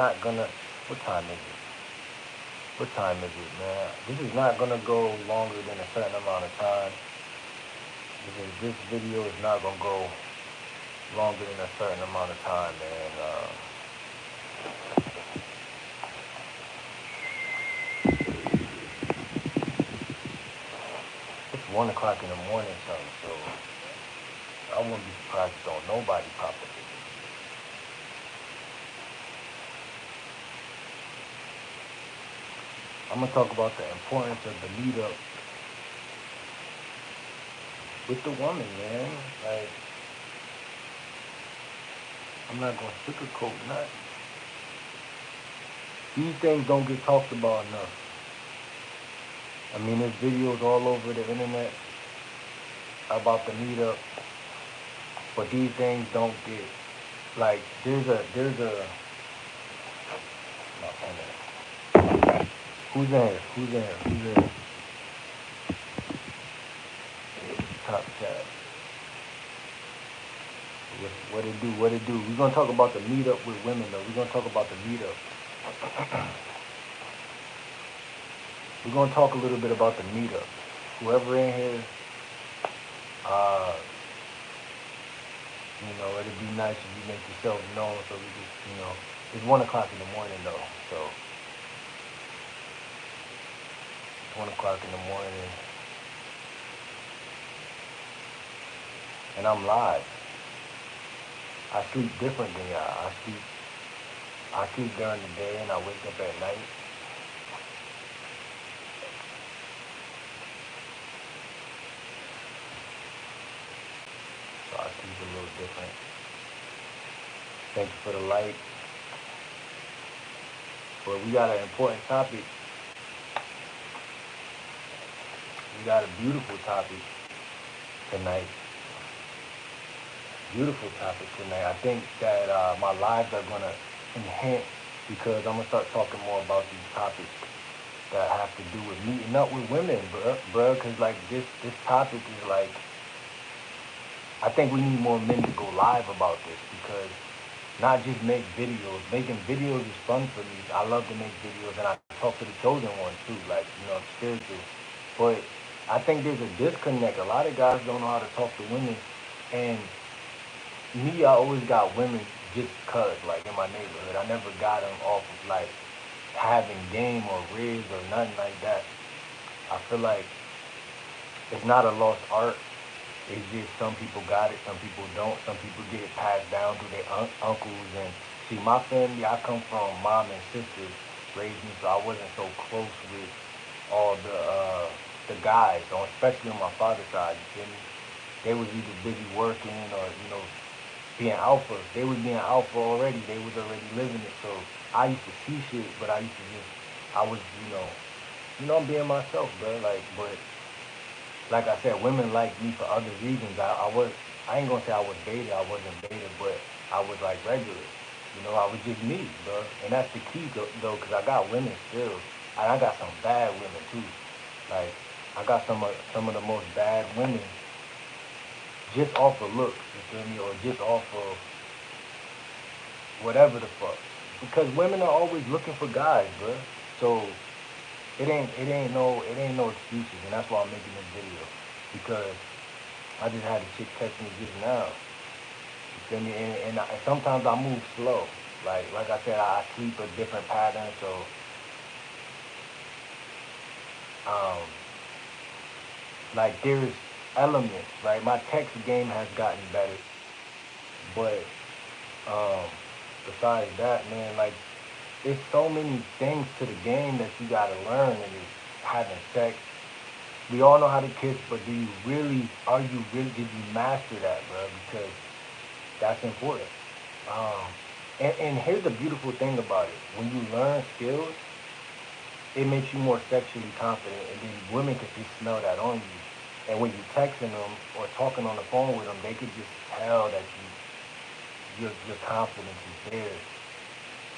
not gonna. What time is it? What time is it, man? This is not gonna go longer than a certain amount of time. This video is not gonna go longer than a certain amount of time, man. It's 1 o'clock in the morning, something. So I wouldn't be surprised if don't nobody pop up. I'm gonna talk about the importance of the meetup with the woman, man. Like, I'm not gonna sugarcoat nothing. These things don't get talked about enough. I mean, there's videos all over the internet about the meetup, but these things don't get like. There's a. Who's there? Who's there? Who's there? Top chat. What it do? What it do? We're gonna talk about the meetup with women, though. We're gonna talk about the meetup. We're gonna talk a little bit about the meetup. Whoever in here, uh, it'd be nice if you make yourself known so we can, it's 1 o'clock in the morning though, so it's 1 o'clock in the morning, and I'm live. I sleep different than y'all. I sleep during the day and I wake up at night. So I sleep a little different. Thank you for the light. But we got an important topic. We got a beautiful topic tonight. Beautiful topic tonight. I think that my lives are gonna enhance because I'm gonna start talking more about these topics that have to do with meeting up with women, bro. Cause like this topic is like, I think we need more men to go live about this because not just make videos. Making videos is fun for me. I love to make videos and I talk to the chosen ones too, like I'm spiritual. But I think there's a disconnect. A lot of guys don't know how to talk to women, and me, I always got women just cause, like in my neighborhood. I never got them off of like having game or riz or nothing like that. I feel like it's not a lost art. It's just some people got it, some people don't. Some people get it passed down through their uncles. And see, my family, I come from mom and sisters raised me, so I wasn't so close with all the guys, especially on my father's side. You feel me? They was either busy working or being alpha. They was being alpha already. They was already living it. So I used to see shit, but I used to I was, I'm being myself, bro. Like, but like I said, women like me for other reasons. I ain't gonna say I was beta. I wasn't beta, but I was like regular. I was just me, bro. And that's the key, though, because I got women still, and I got some bad women too. Like, I got some of the most bad women just off of looks, you feel me, or just off of whatever the fuck. Because women are always looking for guys, bro. So it ain't no excuses, and that's why I'm making this video. Because I just had a chick text me just now. You feel me? And sometimes I move slow. Like I said, I sleep a different pattern, so um like there's elements, right? My text game has gotten better, but um besides that, man, like there's so many things to the game that you gotta learn, and it's having sex. We all know how to kiss, but are you really, did you master that, bro? Because that's important. Um, and here's the beautiful thing about it. When you learn skills, it makes you more sexually confident, and then women can just smell that on you. And when you're texting them or talking on the phone with them, they could just tell that your confidence is there.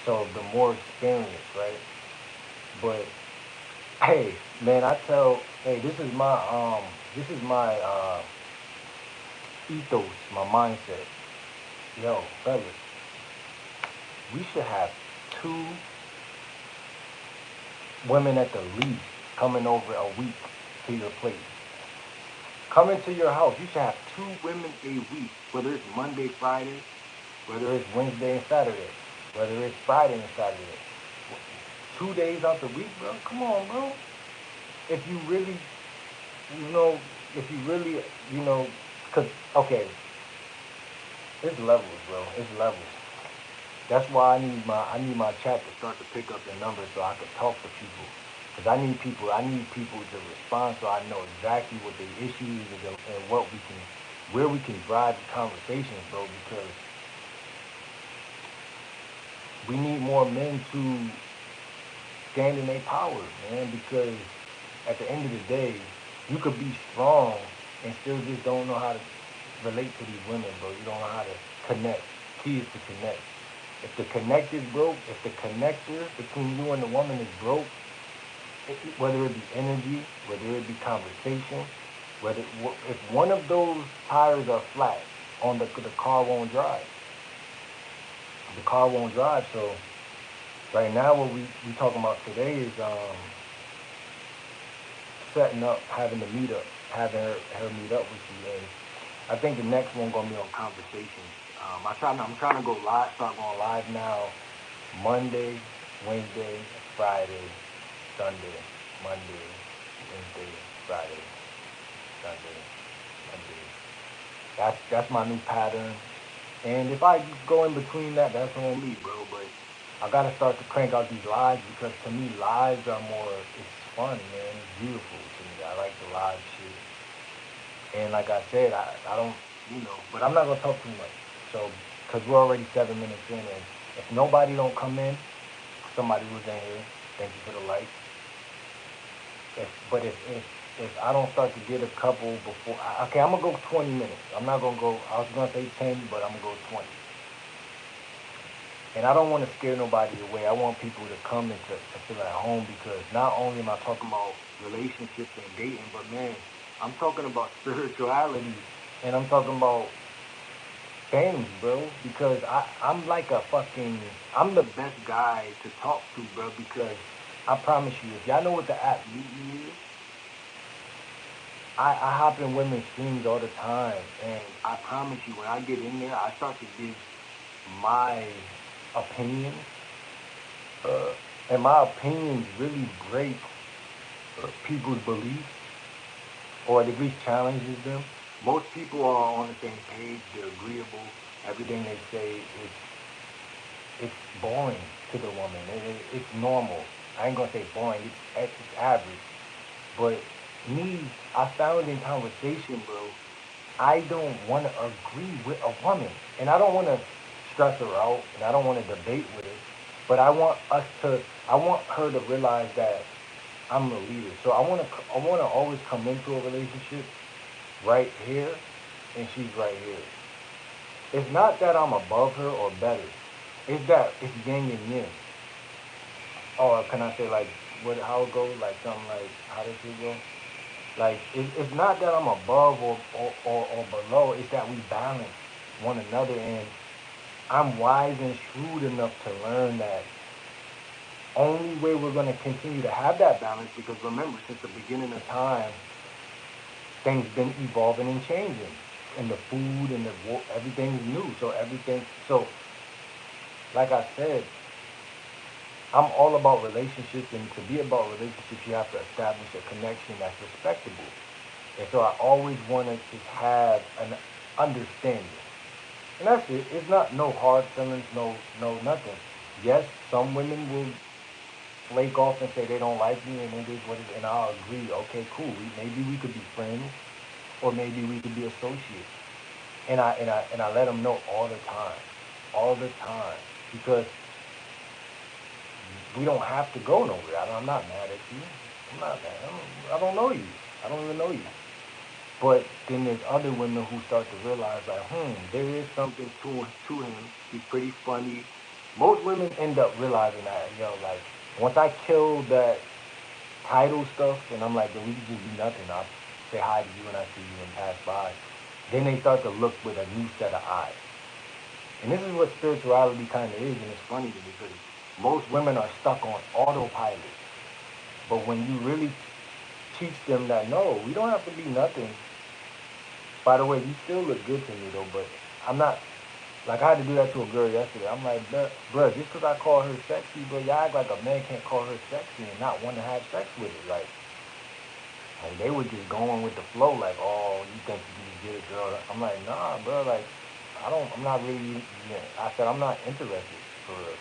So the more experience, right? But hey, man, hey, this is my ethos, my mindset. Yo, fellas, we should have 2 women at the least coming over a week to your place. Coming to your house, you should have 2 women a week, whether it's Monday, Friday, whether it's Wednesday and Saturday, whether it's Friday and Saturday. 2 days out the week, bro. Come on, bro. If you really, you know, if you really, you know, cause okay, it's levels, bro. It's levels. That's why I need my chat to start to pick up the numbers so I can talk to people. Cause I need people to respond so I know exactly what the issue is and what we can, where we can drive the conversations, bro. Because we need more men to stand in their power, man. Because at the end of the day, you could be strong and still just don't know how to relate to these women, bro. You don't know how to connect. Key is to connect. If the connect is broke, if the connector between you and the woman is broke, whether it be energy, whether it be conversation, whether if one of those tires are flat, on the car won't drive. The car won't drive. So right now, what we talking about today is setting up, having the meet up, having her meet up with you. And I think the next one gonna be on conversations. I'm trying to go live, start going live now. Monday, Wednesday, Friday, Sunday, Monday, Wednesday, Friday, Sunday, Monday. That's my new pattern. And if I go in between that, that's on me, bro. But I gotta start to crank out these lives because to me, lives are more. It's fun, man. It's beautiful to me. I like the live shit. And like I said, I don't, but I'm not gonna talk too much. So, cause we're already 7 minutes in, and if nobody don't come in, somebody was in here. Thank you for the like. But if I don't start to get a couple before, okay, I'm gonna go 20 minutes. I'm not gonna go. I was gonna say 10, but I'm gonna go 20. And I don't want to scare nobody away. I want people to come and to feel at home because not only am I talking about relationships and dating, but man, I'm talking about spirituality and I'm talking about things, bro. Because I'm like a fucking, I'm the best guy to talk to, bro. Because I promise you, if y'all know what the app Meet Me is, I hop in women's streams all the time. And I promise you, when I get in there, I start to give my opinion uh, and my opinions really break people's beliefs or at least challenges them. Most people are on the same page. They're agreeable. Everything they say is it's boring to the woman. It's normal. I ain't gonna say boring. It's average. But me, I found in conversation, bro. I don't want to agree with a woman, and I don't want to stress her out, and I don't want to debate with her. But I want her to realize that I'm a leader. So I want to always come into a relationship right here, and she's right here. It's not that I'm above her or better. It's that it's yin and yin. Or can I say like what how it goes? Like something like how does it go? Like it's not that I'm above or below. It's that we balance one another, and I'm wise and shrewd enough to learn that only way we're going to continue to have that balance because remember since the beginning of time things been evolving and changing and the food and everything's new so like I said I'm all about relationships and to be about relationships you have to establish a connection that's respectable and so I always want to just have an understanding and that's it. It's not no hard feelings, no nothing. Yes, some women will flake off and say they don't like me and it is what it is, and I'll agree. Okay, cool. Maybe we could be friends, or maybe we could be associates. And I let them know all the time, because we don't have to go nowhere. I'm not mad at you. I'm not mad. I don't know you. I don't even know you. But then there's other women who start to realize like, there is something to him. He's pretty funny. Most women end up realizing that, like once I kill that title stuff and I'm like, then we can just be nothing. I'll say hi to you and I see you and pass by. Then they start to look with a new set of eyes. And this is what spirituality kind of is, and it's funny to me because Most women are stuck on autopilot. But when you really teach them that, no, we don't have to be nothing. By the way, you still look good to me though, but I'm not. Like, I had to do that to a girl yesterday. I'm like, bruh, just because I call her sexy, bro, y'all act like a man can't call her sexy and not want to have sex with it. Like they were just going with the flow, like, oh, you think you can get it, girl? I'm like, nah, bro, like, I'm not really. Yeah. I said I'm not interested for real.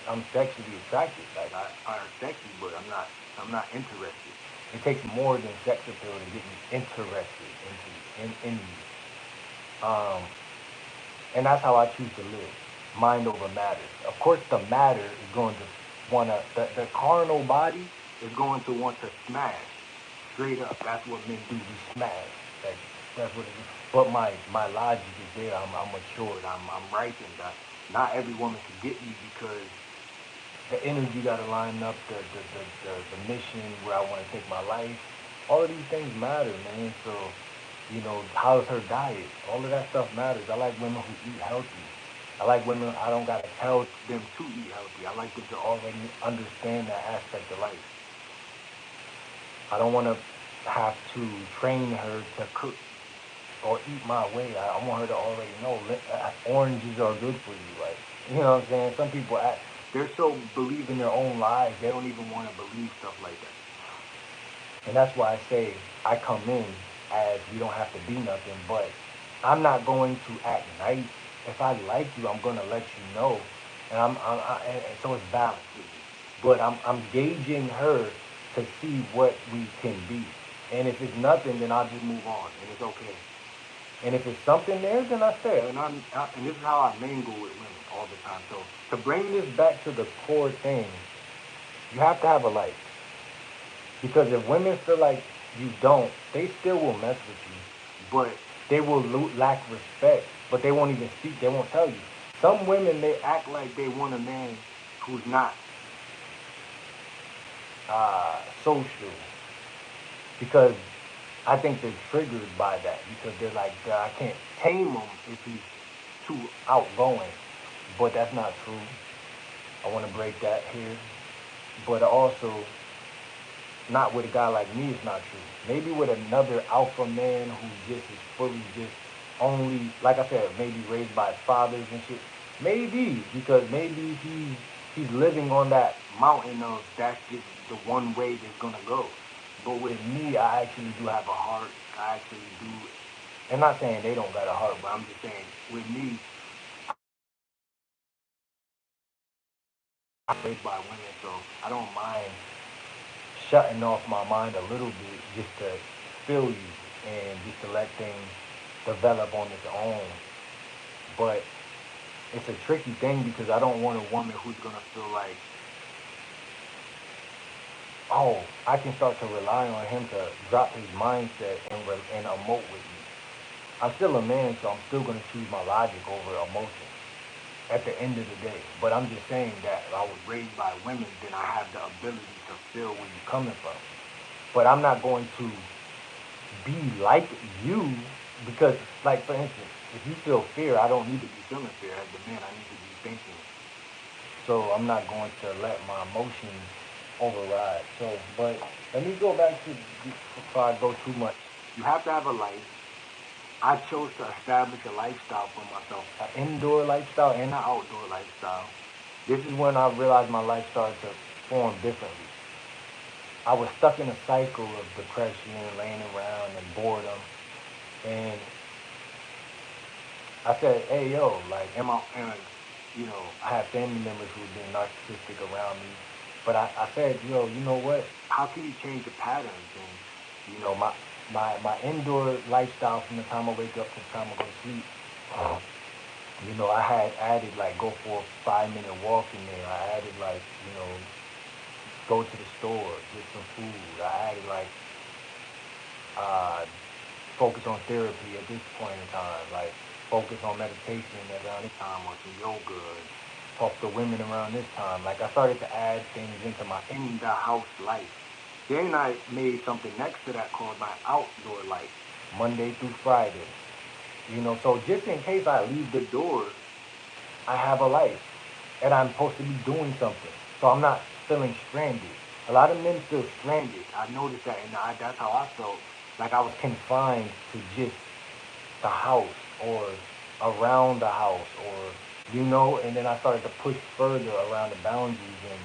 I'm sexually attracted. Like I am sexy, but I'm not interested. It takes more than sex appeal to get me interested in you. And that's how I choose to live. Mind over matter. Of course, the matter is going to the carnal body is going to want to smash. Straight up, that's what men do. We smash. Like, that's what it is. But my logic is there. I'm matured. I'm ripened. Not every woman can get me because the energy got to line up, the mission where I want to take my life. All of these things matter, man. So, how's her diet? All of that stuff matters. I like women who eat healthy. I like women, I don't got to tell them to eat healthy. I like them to already understand that aspect of life. I don't want to have to train her to cook or eat my way. I want her to already know oranges are good for you. Like, you know what I'm saying? Some people they're so believe in their own lies, they don't even want to believe stuff like that. And that's why I say I come in as we don't have to be nothing, but I'm not going to act nice. If I like you, I'm gonna let you know, and so it's balanced with me. But I'm gauging her to see what we can be, and if it's nothing, then I'll just move on, and it's okay. And if it's something there, then I stay. And this is how I mingle with women all the time. So to bring this back to the core thing, you have to have a life. Because if women feel like you don't, they still will mess with you. But they will lack respect. But they won't even speak. They won't tell you. Some women, they act like they want a man who's not social. Because I think they're triggered by that. Because they're like, I can't tame him if he's too outgoing. But that's not true. I want to break that here. But also, not with a guy like me, it's not true. Maybe with another alpha man who just is fully just only, like I said, maybe raised by his fathers and shit. Maybe because maybe he's living on that mountain of that's just the one way that's gonna go. But with me, I actually do have a heart. I actually do. I'm not saying they don't got a heart, but I'm just saying with me, I'm raised by women, so I don't mind shutting off my mind a little bit just to feel you and just to let things develop on its own. But it's a tricky thing because I don't want a woman who's gonna feel like, oh, I can start to rely on him to drop his mindset and emote with me. I'm still a man, so I'm still gonna choose my logic over emotion at the end of the day. But I'm just saying that I was raised by women, then I have the ability to feel where you're coming from. But I'm not going to be like you because, like, for instance, if you feel fear, I don't need to be feeling fear. As the man, I need to be thinking. So I'm not going to let my emotions override. So, but let me go back to before I go too much. You have to have a life. I chose to establish a lifestyle for myself, an indoor lifestyle and an outdoor lifestyle. This is when I realized my life started to form differently. I was stuck in a cycle of depression, laying around, and boredom. And I said, hey, yo, like, I have family members who've been narcissistic around me. But I said, yo, you know what? How can you change the patterns? And, my indoor lifestyle from the time I wake up to the time I go to sleep, I had added, like, go for a 5-minute walk in there. I added, like, go to the store, get some food. I added, like, uh, focus on therapy at this point in time. Like, focus on meditation around this time or some yoga. Talk to women around this time. Like, I started to add things into my in the house life. Then I made something next to that called my outdoor life, Monday through Friday. So just in case I leave the door, I have a life. and I'm supposed to be doing something. So I'm not feeling stranded. A lot of men feel stranded. I noticed that, and that's how I felt. Like I was confined to just the house or around the house and then I started to push further around the boundaries and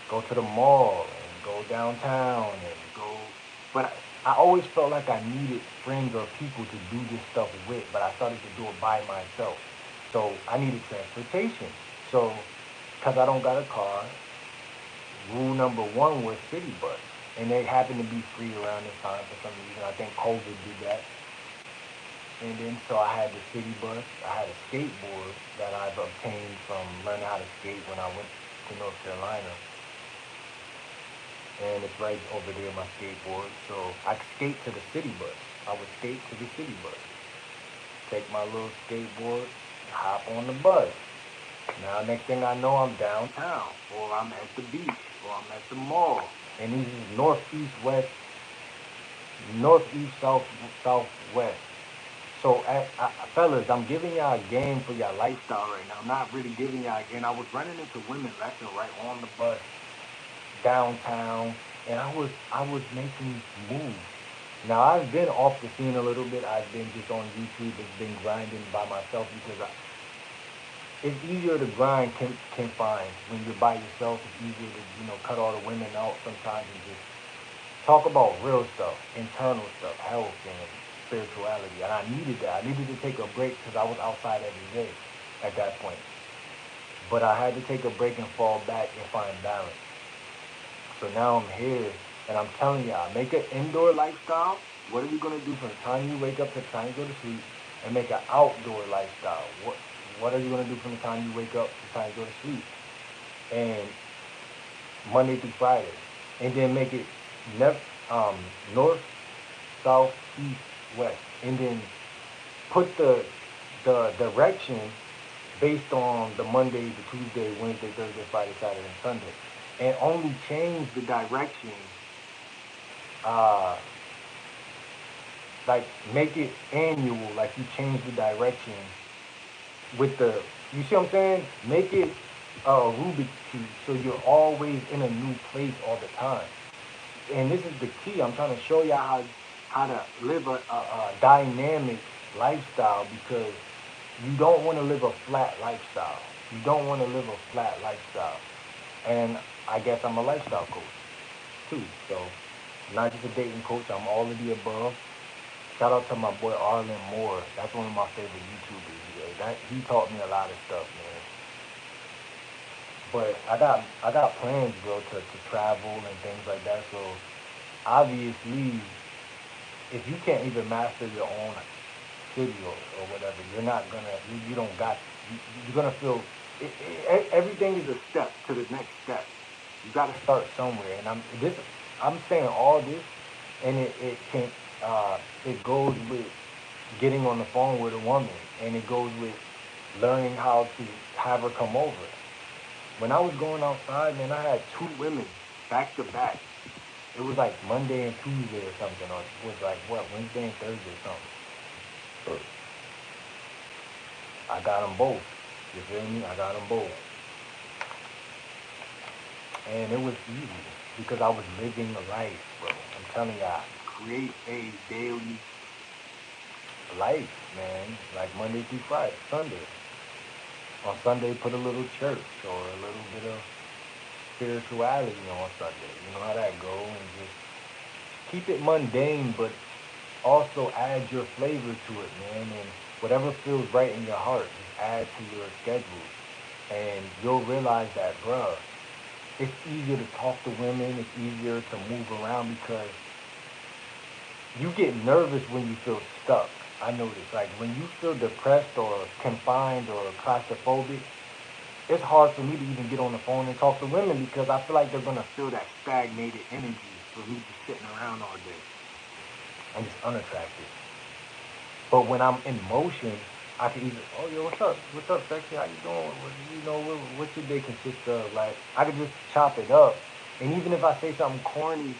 go to the mall and go downtown and go. But I always felt like I needed friends or people to do this stuff with, but I started to do it by myself. So I needed transportation. So, because I don't got a car, rule number one was city bus. And they happened to be free around this time for some reason. I think COVID did that. And then so I had the city bus. I had a skateboard that I've obtained from learning how to skate when I went to North Carolina. And it's right over there, my skateboard. So I could skate to the city bus. I would skate to the city bus. Take my little skateboard, hop on the bus. Now next thing I know, I'm downtown, or I'm at the beach, or I'm at the mall. And this is northeast, southwest. So, fellas, I'm giving y'all a game for your lifestyle right now. I'm not really giving y'all a game. I was running into women left and right on the bus downtown, and I was making moves. Now I've been off the scene a little bit. I've been just on YouTube. It's been grinding by myself because it's easier to grind confined when you're by yourself. It's easier to cut all the women out sometimes and just talk about real stuff, internal stuff, health and spirituality. And I needed that. I needed to take a break because I was outside every day at that point. But I had to take a break and fall back and find balance. So now I'm here and I'm telling y'all, make an indoor lifestyle. What are you gonna do from the time you wake up to the time you go to sleep? And make an outdoor lifestyle. What are you gonna do from the time you wake up to the time you go to sleep? And Monday through Friday. And then make it never north, south, east, west. And then put the direction based on the Monday, the Tuesday, Wednesday, Thursday, Friday, Saturday, and Sunday. And only change the direction, uh, like make it annual, like you change the direction with you see what I'm saying? Make it a Rubik's Cube so you're always in a new place all the time. And this is the key. I'm trying to show you how to live a dynamic lifestyle because you don't want to live a flat lifestyle. You don't want to live a flat lifestyle. And I guess I'm a lifestyle coach too. So not just a dating coach. I'm all of the above. Shout out to my boy Arlen Moore. That's one of my favorite YouTubers. Yeah. He taught me a lot of stuff, man. But I got plans, bro, to travel and things like that. So obviously, if you can't even master your own city or whatever, you're not gonna you don't got you're gonna feel everything is a step to the next step. You got to start somewhere, and I'm saying all this, and it goes with getting on the phone with a woman, and it goes with learning how to have her come over. When I was going outside, man, I had two women back to back. It was like Monday and Tuesday or something, or it was like what Wednesday and Thursday or something. I got them both. You feel me? I got them both, and it was easy because I was living a life, bro. I'm telling you, I create a daily life, man. Like Monday through Friday, Sunday. On Sunday, put a little church or a little bit of spirituality on Sunday. You know how that go, and just keep it mundane, but also add your flavor to it, man. And whatever feels right in your heart, just add to your schedule, and you'll realize that, bruh, it's easier to talk to women. It's easier to move around because you get nervous when you feel stuck. I notice, like when you feel depressed or confined or claustrophobic, it's hard for me to even get on the phone and talk to women because I feel like they're gonna feel that stagnated energy for me just sitting around all day and just unattractive. But when I'm in motion, I can either, oh yo, what's up, sexy? How you doing? What's your day consist of? Like I could just chop it up, and even if I say something corny,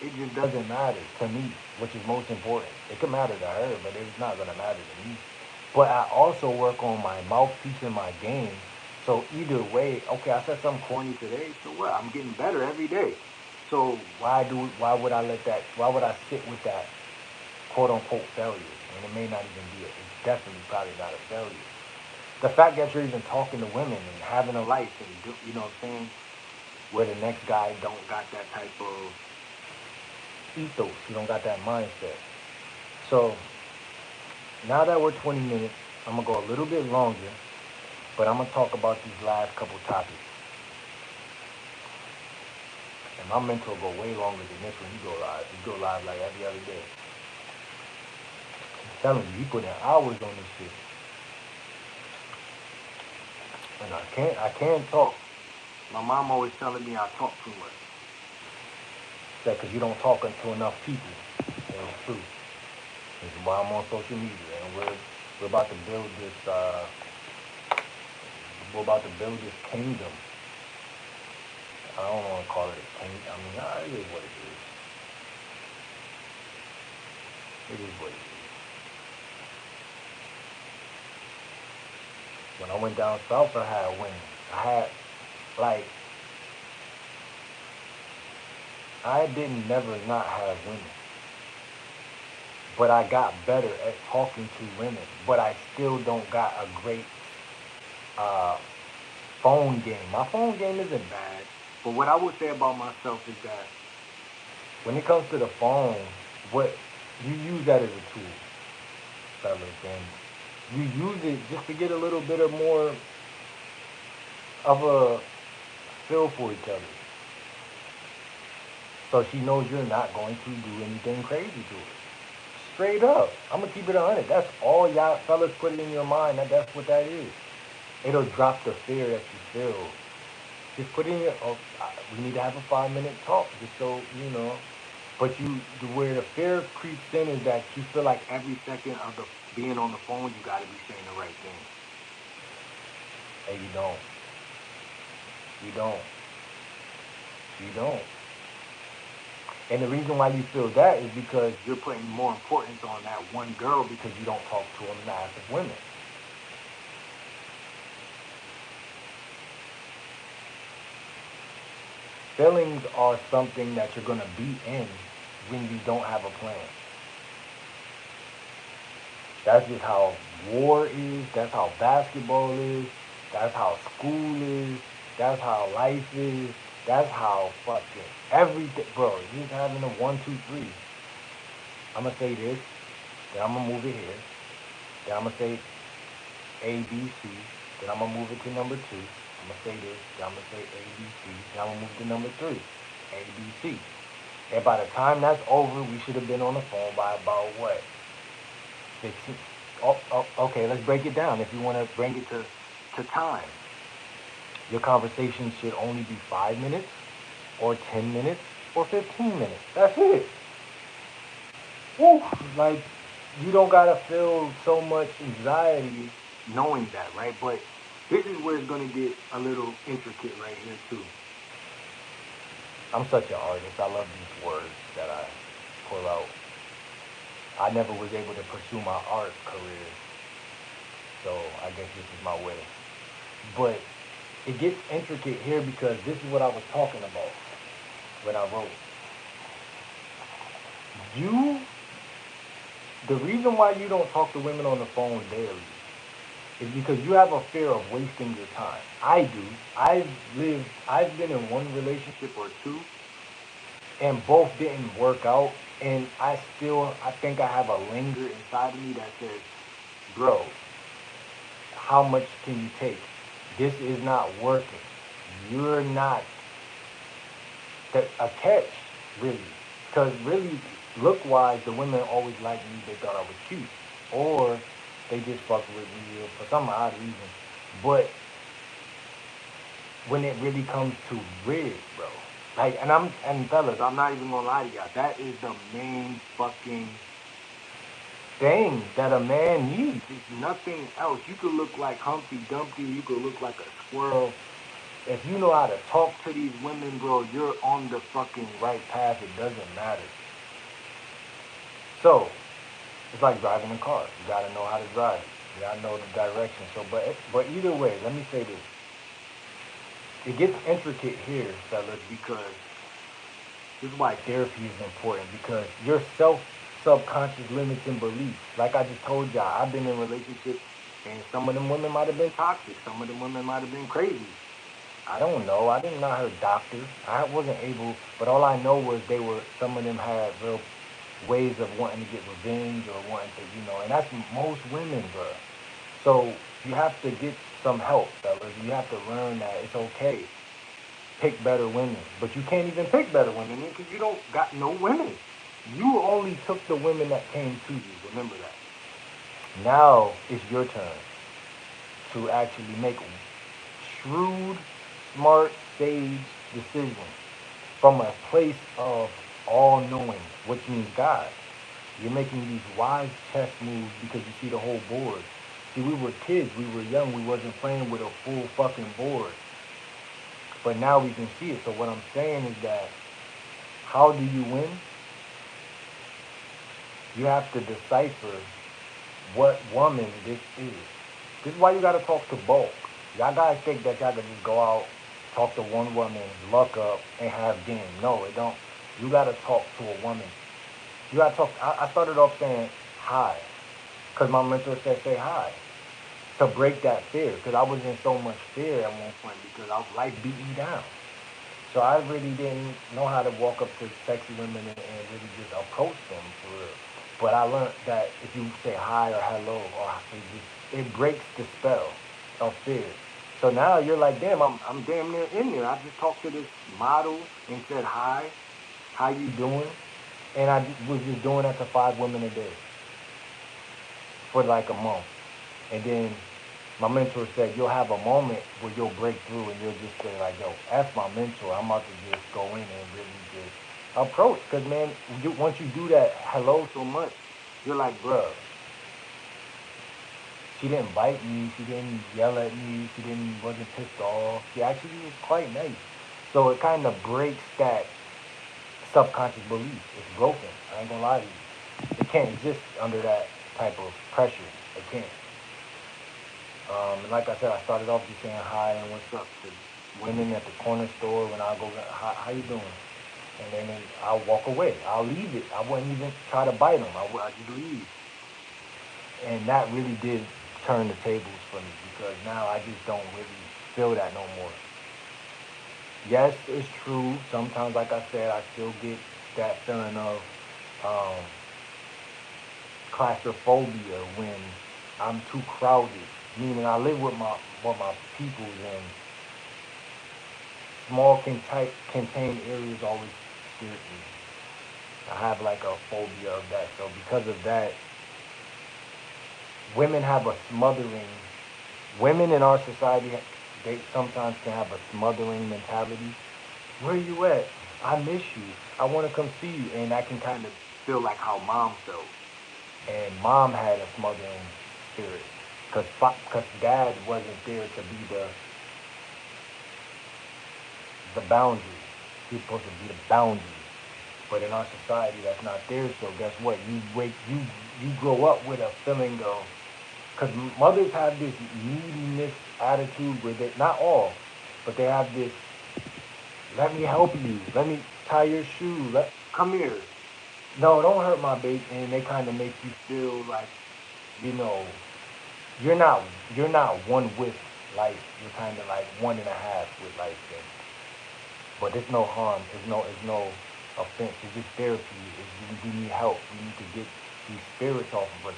it just doesn't matter to me, which is most important. It could matter to her, but it's not gonna matter to me. But I also work on my mouthpiece and my game, So either way, okay, I said something corny today, so what? I'm getting better every day. So why would I let that, why would I sit with that quote unquote failure? And it may not even be, it's definitely probably not a failure. The fact that you're even talking to women and having a life and you know what I'm saying, where the next guy don't got that type of ethos, you don't got that mindset. So now that we're 20 minutes, I'm gonna go a little bit longer, but I'm gonna talk about these last couple topics. And my mentor go way longer than this when he go live. He go live like every other day. I'm telling you, he put in hours on this shit. And I can't talk. My mom always telling me I talk too much. That because you don't talk to enough people. And it's true. This is why I'm on social media, and we're about to build this. We're about to build this kingdom. I don't want to call it a kingdom. I mean, it is what it is. It is what it is. When I went down south, I had women. I had like I didn't never not have women, but I got better at talking to women. But I still don't got a great uh, phone game. My phone game isn't bad, but what I would say about myself is that when it comes to the phone, what you use that as a tool, fellas, and you use it just to get a little bit of more of a feel for each other. So she knows you're not going to do anything crazy to her. Straight up. I'm gonna keep it 100. That's all y'all fellas put it in your mind that that's what that is. It'll drop the fear that you feel. Just put in your, we need to have a 5 minute talk just so, you know. But where the fear creeps in is that you feel like every second of the being on the phone, you gotta be saying the right thing. And you don't. You don't. You don't. And the reason why you feel that is because you're putting more importance on that one girl because you don't talk to a mass of women. Feelings are something that you're going to be in when you don't have a plan. That's just how war is. That's how basketball is. That's how school is. That's how life is. That's how fucking everything, bro. Just having a one, two, three. I'm gonna say this, then I'm gonna move it here. Then I'm gonna say A, B, C. Then I'm gonna move it to number two. I'm gonna say this. Then I'm gonna say A, B, C. Then I'm gonna move to number three. A, B, C. And by the time that's over, we should have been on the phone by about what? 15. Okay, let's break it down. If you want to bring it to time, your conversation should only be 5 minutes, or 10 minutes, or 15 minutes. That's it. Woo! Like, you don't gotta feel so much anxiety knowing that, right? But this is where it's gonna get a little intricate right here too. I'm such an artist. I love these words that I pull out. I never was able to pursue my art career, so I guess this is my way. But it gets intricate here because this is what I was talking about when I wrote. You, the reason why you don't talk to women on the phone daily is because you have a fear of wasting your time. I do. I've been in one relationship or two, and both didn't work out. And I think I have a linger inside of me that says, bro, how much can you take? This is not working. You're not a catch, really. Because really, look wise, the women always liked me. They thought I was cute. Or they just fucked with me for some odd reason. But when it really comes to Riz, bro, like, and fellas, I'm not even gonna lie to y'all. That is the main fucking thing that a man needs. It's nothing else. You could look like Humpty Dumpty. You could look like a squirrel. If you know how to talk to these women, bro, you're on the fucking right path. It doesn't matter. So it's like driving a car. You gotta know how to drive. You gotta know the direction. So, but either way, let me say this. it gets intricate here, fellas, because this is why therapy is important because your subconscious limits and beliefs. Like I just told y'all, I've been in relationships and some of them women might have been toxic. Some of them women might have been crazy. I don't know. I didn't know her doctor. I wasn't able, but all I know was some of them had real ways of wanting to get revenge or wanting to, and that's most women, bro. So you have to get some help, fellas. You have to learn that it's okay pick better women. But you can't even pick better women because you don't got no women. You only took the women that came to you. Remember that. Now it's your turn to actually make shrewd, smart, sage decisions from a place of all knowing, which means God. You're making these wise chess moves because you see the whole board. See, we were kids, we were young, we wasn't playing with a full fucking board. But now we can see it. So what I'm saying is that how do you win? You have to decipher what woman this is. This is why you gotta talk to bulk. Y'all guys think that y'all can just go out, talk to one woman, luck up, and have game. No, it don't. You gotta talk to a woman. You gotta talk. I started off saying hi, cause my mentor said say hi to break that fear. Cause I was in so much fear at one point because life beat me down. So I really didn't know how to walk up to sexy women and really just approach them for real. But I learned that if you say hi or hello, or it breaks the spell of fear. So now you're like, damn, I'm damn near in there. I just talked to this model and said hi, how you doing? And I was just doing that to 5 women a day for like a month. And then my mentor said, you'll have a moment where you'll break through and you'll just say like, yo, ask my mentor. I'm about to just go in and really just approach. Because, man, once you do that hello so much, you're like, bruh, she didn't bite me. She didn't yell at me. Wasn't pissed off. She actually was quite nice. So it kind of breaks that subconscious belief. It's broken. I ain't gonna lie to you. It can't exist under that type of pressure. It can't. And like I said, I started off just saying hi and what's up to women at the corner store when I go, how you doing? And then I'll walk away. I'll leave it. I wouldn't even try to bite them. I just leave. And that really did turn the tables for me because now I just don't really feel that no more. Yes, it's true. Sometimes, like I said, I still get that feeling of um, claustrophobia when I'm too crowded. Meaning, I live with my people, and small contained areas always scare me. I have like a phobia of that. So because of that, women have a smothering. Women in our society, they sometimes can have a smothering mentality. Where you at? I miss you. I want to come see you, and I can kind of feel like how mom felt. And mom had a smothering spirit because dad wasn't there to be the boundary. He's supposed to be the boundary. But in our society, that's not there. So guess what? You grow up with a feeling of because mothers have this neediness attitude where they not all, but they have this. Let me help you. Let me tie your shoe. Come here. No, don't hurt my baby. And they kind of make you feel like you know you're not you're not one with life. You're kind of like one and a half with life. But there's no harm. There's no offense. It's just therapy. We need help. We need to get these spirits off of us.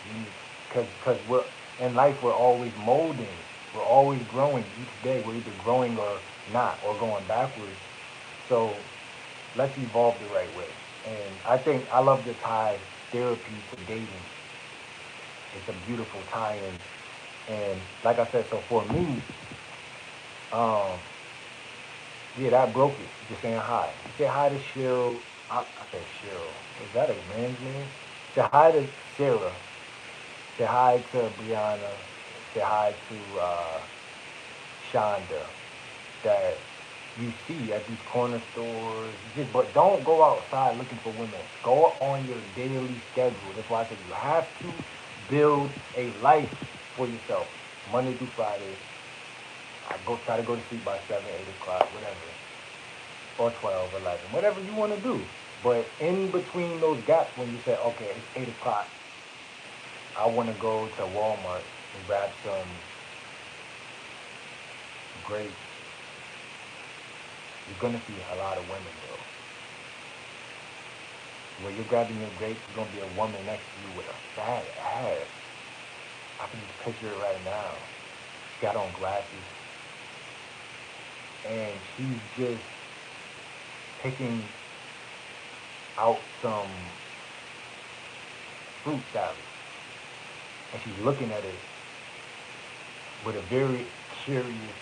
Because we're in life. We're always molding. We're always growing each day. We're either growing or not, or going backwards. So let's evolve the right way. And I think I love to tie therapy to dating. It's a beautiful tie-in. And like I said, so for me, um, yeah, that broke it. Just saying hi. Say hi to Cheryl. I said Cheryl. Is that a man's name? Say hi to Sarah. Say hi to Brianna. Say hi to Shonda. That you see at these corner stores. But don't go outside looking for women. Go on your daily schedule. That's why I said you have to build a life for yourself. Monday through Friday. I go try to go to sleep by 7, 8 o'clock, whatever, or 12, 11, whatever you want to do. But in between those gaps, when you say, okay, it's 8 o'clock, I want to go to Walmart and grab some grapes, you're gonna see a lot of women, bro. Where you're grabbing your grapes, there's gonna be a woman next to you with a fat ass. I can just picture it right now. She got on glasses, and she's just picking out some fruit salad, and she's looking at it with a very curious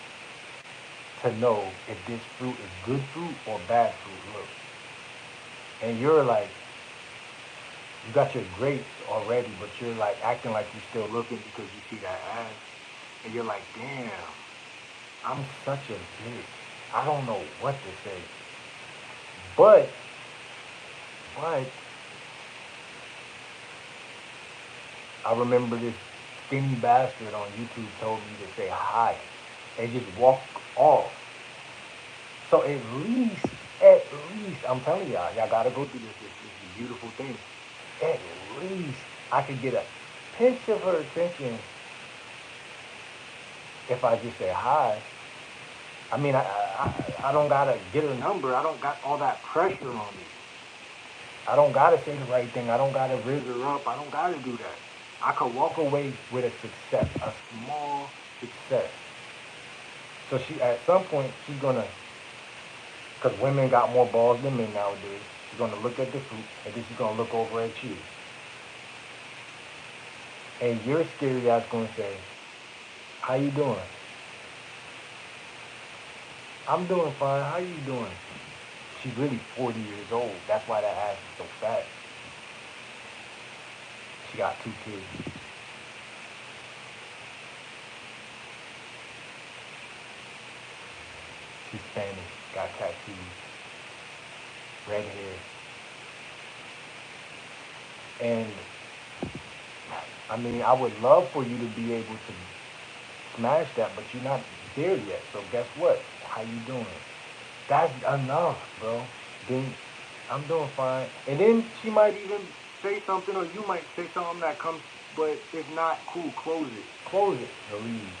to know if this fruit is good fruit or bad fruit look. And you're like, you got your grapes already, but you're like acting like you're still looking because you see that ass, and you're like, damn, I'm such a bitch. I don't know what to say. But, but, I remember this skinny bastard on YouTube told me to say hi and just walk off. So at least, I'm telling y'all gotta go through this beautiful thing. At least I could get a pinch of her attention if I just say hi. I mean, I don't gotta get her number. I don't got all that pressure on me. I don't gotta say the right thing. I don't gotta rig her up. I don't gotta do that. I could walk away with a success, a small success. So she, at some point, she's gonna, because women got more balls than men nowadays. She's gonna look at the fruit, and then she's gonna look over at you, and your scary ass gonna say, "How you doing?" "I'm doing fine. How you doing?" She's really 40 years old. That's why that ass is so fat. She got 2 kids. She's Spanish, got tattoos, red hair, and I mean, I would love for you to be able to smash that, but you're not there yet. So guess what? How you doing? That's enough, bro. Then I'm doing fine. And then she might even say something, or you might say something that comes, but it's not cool. Close it. Close it. And leave.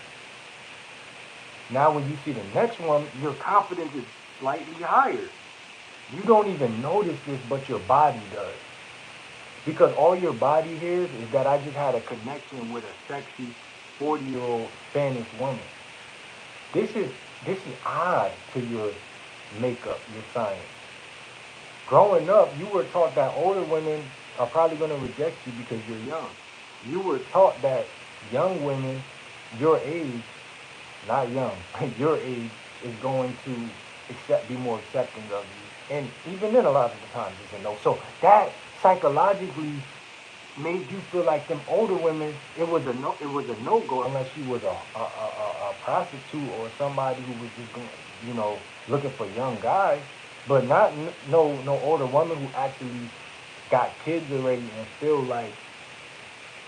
Now, when you see the next one, your confidence is slightly higher. You don't even notice this, but your body does. Because all your body hears is that I just had a connection with a sexy 40-year-old Spanish woman. This is this is odd to your makeup, your science. Growing up, you were taught that older women are probably going to reject you because you're young. You were taught that young women your age, not young, your age is going to be more accepting of you. And even then, a lot of the times it's a no. So that psychologically made you feel like them older women, it was a no go unless she was a prostitute or somebody who was just going, you know, looking for young guys, but not no older woman who actually got kids already and feel like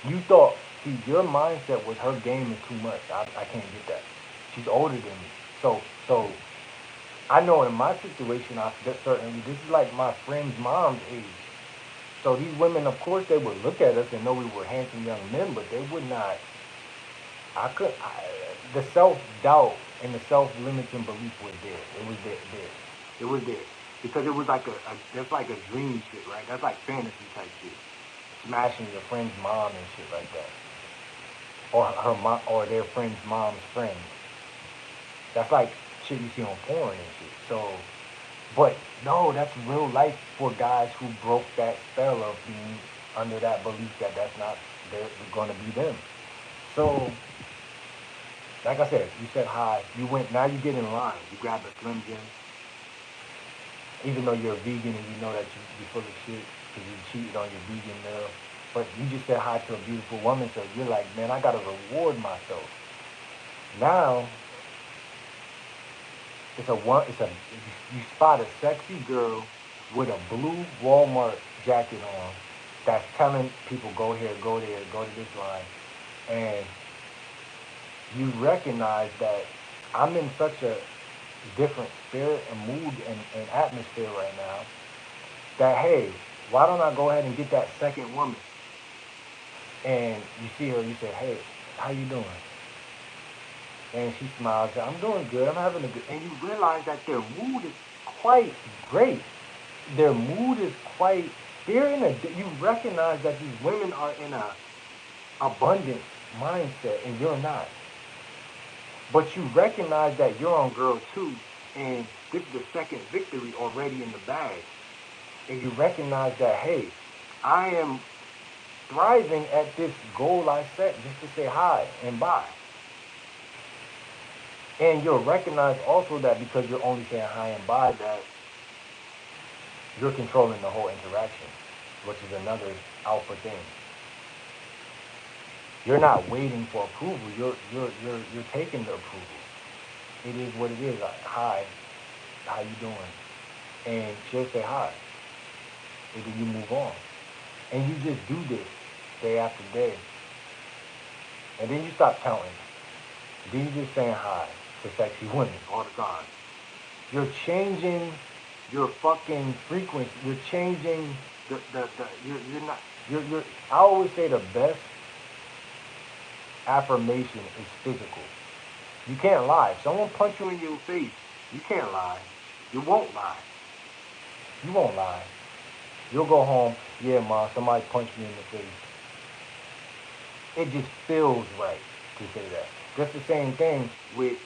you thought. See, your mindset was her game is too much. I can't get that. She's older than me, so I know in my situation, I certainly this is like my friend's mom's age. So these women, of course, they would look at us and know we were handsome young men, but they would not. I could. The self doubt and the self limiting belief was there. It was there. It was there because it was like that's like a dream shit, right? That's like fantasy type shit. Smashing your friend's mom and shit like that, or her mom, or their friend's mom's friend. That's like shit you see on porn and shit. So, but no, that's real life for guys who broke that spell of being under that belief that that's not they're going to be them. So, like I said, you said hi. You went. Now you get in line. You grab a Slim Jim, even though you're a vegan and you know that you're full of shit because you cheated on your vegan meal. But you just said hi to a beautiful woman, so you're like, man, I gotta reward myself. Now it's a one. It's a you spot a sexy girl with a blue Walmart jacket on that's telling people go here, go there, go to this line, and you recognize that. I'm in such a different spirit and mood and atmosphere right now that, hey, why don't I go ahead and get that second woman? And you see her, you say, hey, how you doing? And she smiles, I'm doing good, I'm having a good, and you realize that their mood is quite great. Their mood is quite, you recognize that these women are in a abundance mindset and you're not. But you recognize that you're on girl two and this is the second victory already in the bag. And you recognize that, hey, I am thriving at this goal I set just to say hi and bye. And you'll recognize also that because you're only saying hi and bye, that you're controlling the whole interaction, which is another alpha thing. You're not waiting for approval. You're taking the approval. It is what it is. Like, hi, how you doing? And she'll say hi, and then you move on. And you just do this day after day, and then you stop counting. Then you just saying hi to sexy women all the time. You're changing your fucking frequency. You're changing you're not, I always say the best affirmation is physical. You can't lie. If someone punch you in your face, you can't lie. You won't lie. You won't lie. You'll go home, yeah, mom, somebody punched me in the face. It just feels right to say that. Just the same thing with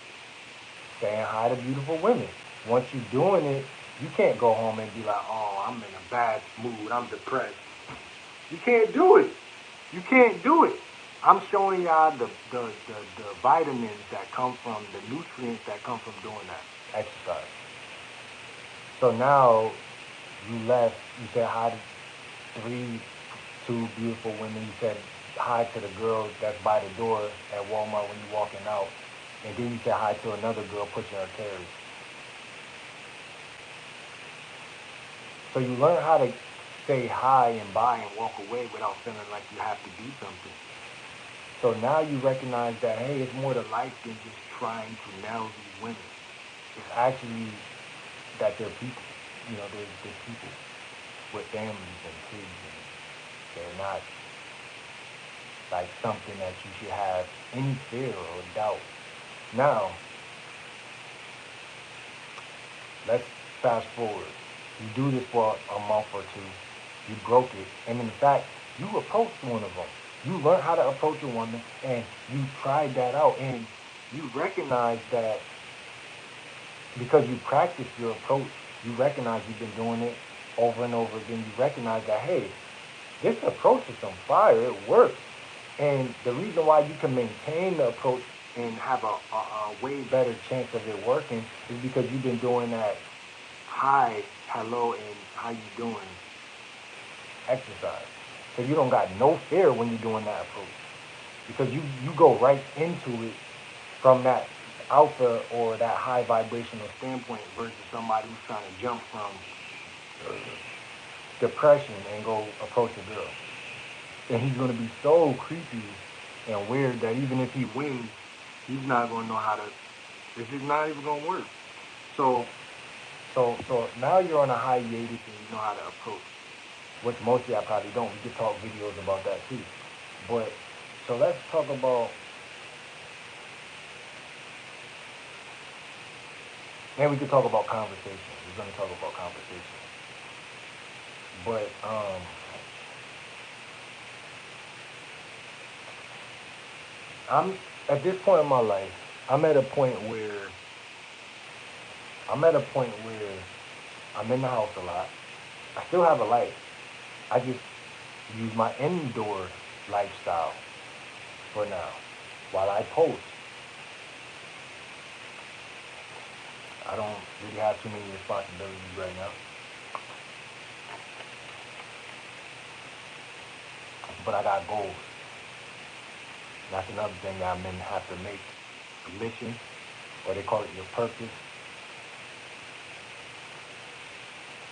saying hi to beautiful women. Once you're doing it, you can't go home and be like, oh, I'm in a bad mood, I'm depressed. You can't do it. You can't do it. I'm showing y'all the vitamins that come from, the nutrients that come from doing that exercise. So now you left, you said hi to two beautiful women. You said hi to the girl that's by the door at Walmart when you're walking out. And then you said hi to another girl pushing her carriage. So you learn how to say hi and bye and walk away without feeling like you have to do something. So now you recognize that, hey, it's more to life than just trying to nail these women. It's actually that they're people. You know, they're people with families and kids, and they're not like something that you should have any fear or doubt. Now, let's fast forward. You do this for a month or two. You broke it, and in fact, you approached one of them. You learned how to approach a woman, and you tried that out, and you recognize that because you practice your approach, you recognize you've been doing it over and over again. You recognize that, hey, this approach is on fire. It works. And the reason why you can maintain the approach and have a way better chance of it working is because you've been doing that hi, hello, and how you doing exercise. So you don't got no fear when you're doing that approach because you go right into it from that alpha or that high vibrational standpoint versus somebody who's trying to jump from depression and go approach a girl. And he's going to be so creepy and weird that even if he wins, he's not going to know how to. It's just not even going to work. So, so now you're on a hiatus and you know how to approach, which most of y'all probably don't. We could talk videos about that too. But so let's talk about, and we could talk about conversation. We're going to talk about conversation. But I'm at this point in my life. I'm at a point where I'm at a point where I'm in the house a lot. I still have a life. I just use my indoor lifestyle for now. While I post, I don't really have too many responsibilities right now. But I got goals. That's another thing that men have to make a mission, or they call it your purpose,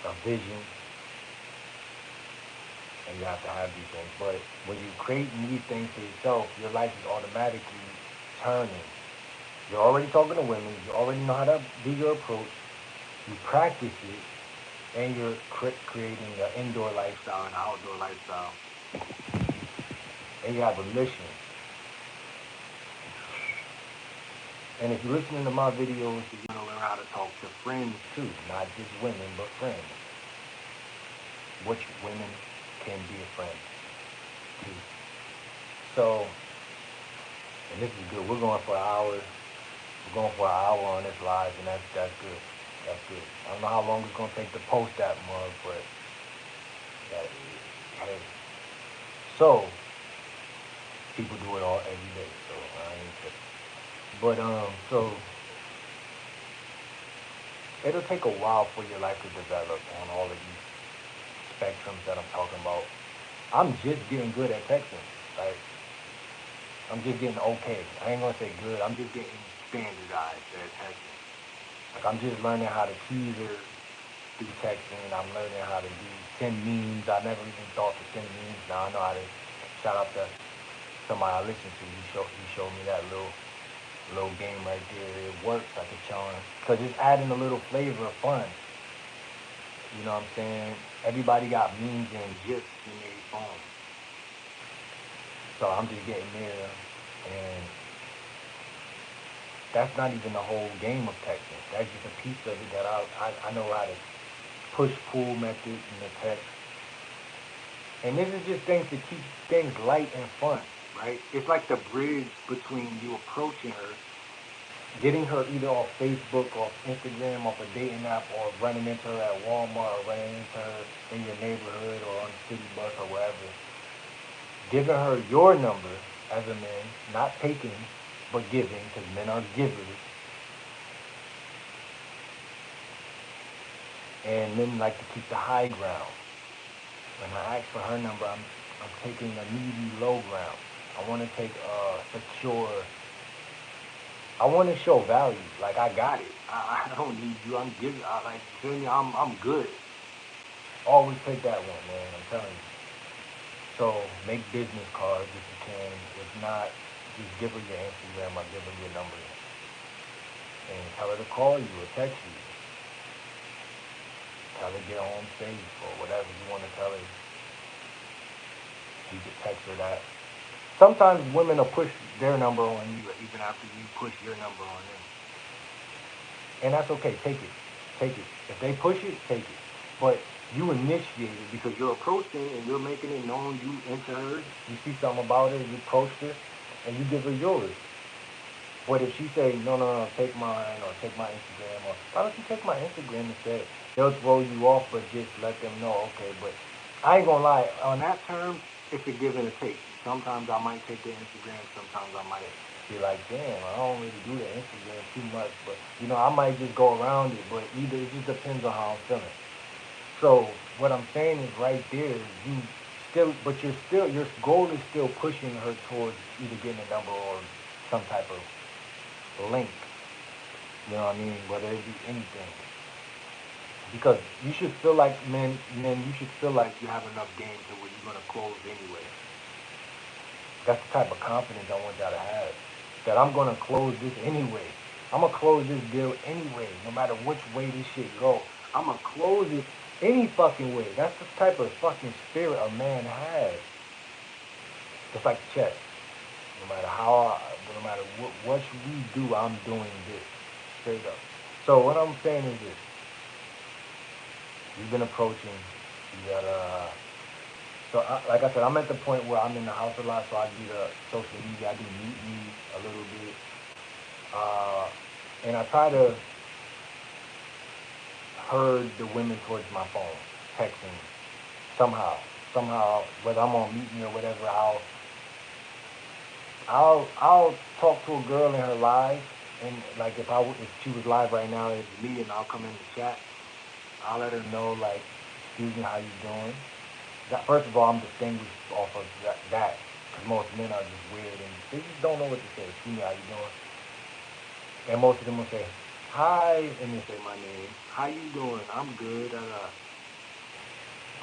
a vision, and you have to have these things. But when you create these things for yourself, your life is automatically turning. You're already talking to women. You already know how to do your approach. You practice it, and you're creating an indoor lifestyle and an outdoor lifestyle. And you have a mission. And if you're listening to my videos, you're gonna learn how to talk to friends too, not just women, but friends. Which women can be a friend to. So, and this is good. We're going for an hour. We're going for an hour on this live, and that's good. That's good. I don't know how long it's gonna take to post that mug, but that hey. So people do it all every day, so I ain't tripping. But so it'll take a while for your life to develop on all of these spectrums that I'm talking about. I'm just getting good at texting. Like I'm just getting okay. I ain't gonna say good. I'm just getting standardized at texting. Like I'm just learning how to tease her through texting. I'm learning how to do send memes. I never even thought to send memes. Now I know how to. Shout out to somebody I listen to. He showed me that little game right there. It works like a charm because it's adding a little flavor of fun. You know what I'm saying? Everybody got memes and gifs in their phone. So I'm just getting there, and that's not even the whole game of texting. That's just a piece of it that I know how to push pull method in the text. And this is just things to keep things light and fun, right? It's like the bridge between you approaching her, getting her either off Facebook, off Instagram, off a dating app, or running into her at Walmart, or running into her in your neighborhood or on the city bus or wherever. Giving her your number as a man, not taking, but giving, because men are givers, and men like to keep the high ground. When I ask for her number, I'm taking a needy low ground. I want to take a secure. I want to show value. Like I got it. I don't need you. I'm giving. I like feel me. I'm good. Always take that one, man. I'm telling you. So make business cards if you can. If not, just give her your Instagram or give her your number and tell her to call you or text you. Tell her to get home safe or whatever you want to tell her. You can text her that. Sometimes women will push their number on you even after you push your number on them. And that's okay. Take it. Take it. If they push it, take it. But you initiate it because you're approaching and you're making it known you into her. You see something about her, you approached her, and you give her yours. But if she say, no, no, no, take mine or take my Instagram or why don't you take my Instagram instead? They'll throw you off, but just let them know, okay. But I ain't gonna lie, on that term, it's a give and a take. Sometimes I might take the Instagram, sometimes I might be like, damn, I don't really do the Instagram too much, but I might just go around it. But either it just depends on how I'm feeling. So what I'm saying is right there, you but your goal is still pushing her towards either getting a number or some type of link. You know what I mean? Whether it be anything, because you should feel like men, you should feel like you have enough game to where you're gonna close anyway. That's the type of confidence I want y'all to have. That I'm gonna close this anyway. I'm gonna close this deal anyway, no matter which way this shit go. I'm gonna close it any fucking way. That's the type of fucking spirit a man has. Just like chess. No matter no matter what we do, I'm doing this. Straight up. So what I'm saying is this. You've been approaching. You gotta. So like I said, I'm at the point where I'm in the house a lot, so I do the social media. I do meet me a little bit, uh, and I try to herd the women towards my phone, texting somehow, somehow. Whether I'm on meet me or whatever, I'll talk to a girl in her live, and like if she was live right now, it's me, and I'll come in the chat. I'll let her know like, excuse me, how you doing? That, first of all, I'm distinguished off of that, because most men are just weird and they just don't know what to say. Excuse me, how you doing? And most of them will say, hi, and they say my name. How you doing? I'm good.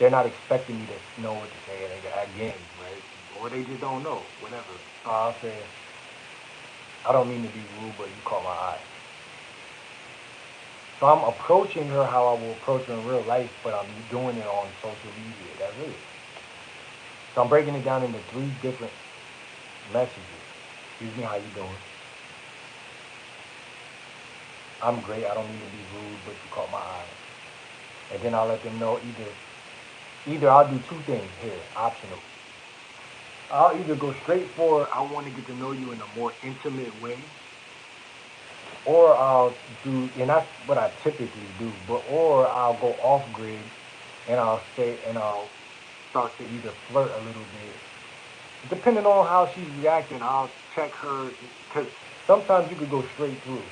They're not expecting me to know what to say again, right? Or they just don't know, whatever. So I'll say, I don't mean to be rude, but you caught my eye. So I'm approaching her how I will approach her in real life, but I'm doing it on social media. That's it. So I'm breaking it down into three different messages. Excuse me, how you doing? I'm great. I don't mean to be rude, but you caught my eye. And then I'll let them know either I'll do two things here, optional. I'll either go straight for I want to get to know you in a more intimate way, or I'll do, and that's what I typically do. But or I'll go off grid, and I'll start to either flirt a little bit, depending on how she's reacting. I'll check her because sometimes you could go straight through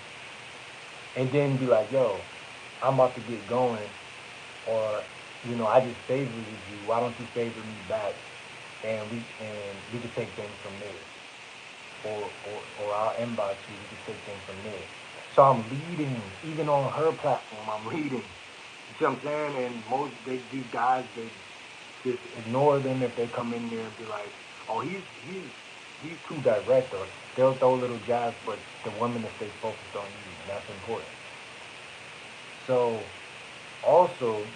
and then be like, "Yo, I'm about to get going," or I just favored you. Why don't you favor me back? And we could take things from there. Or I'll inbox you. We could take things from there. So I'm leading, even on her platform. I'm leading. You see what I'm saying? And these guys, they just ignore them if they come in there and be like, "Oh, he's too direct," or they'll throw little jabs, but the woman to stay focused on you, and that's important. So also,